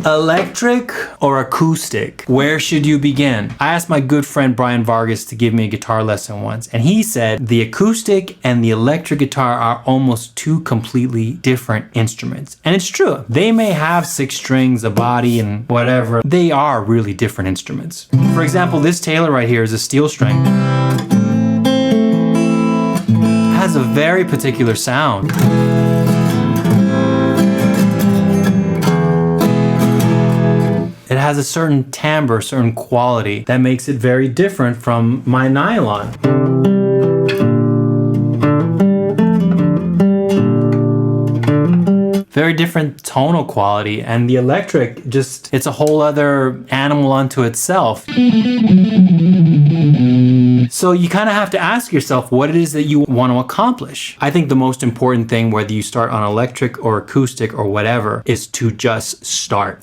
Electric or acoustic? Where should you begin? I asked my good friend Brian Vargas to give me a guitar lesson once, and he said the acoustic and the electric guitar are almost two completely different instruments. And it's true. They may have 6 strings, a body, and whatever. They are really different instruments. For example, this Taylor right here is a steel string. It has a very particular sound. It has a certain timbre, a certain quality that makes it very different from my nylon. Very different tonal quality, and the electric it's a whole other animal unto itself. So you kind of have to ask yourself what it is that you want to accomplish. I think the most important thing, whether you start on electric or acoustic or whatever, is to just start.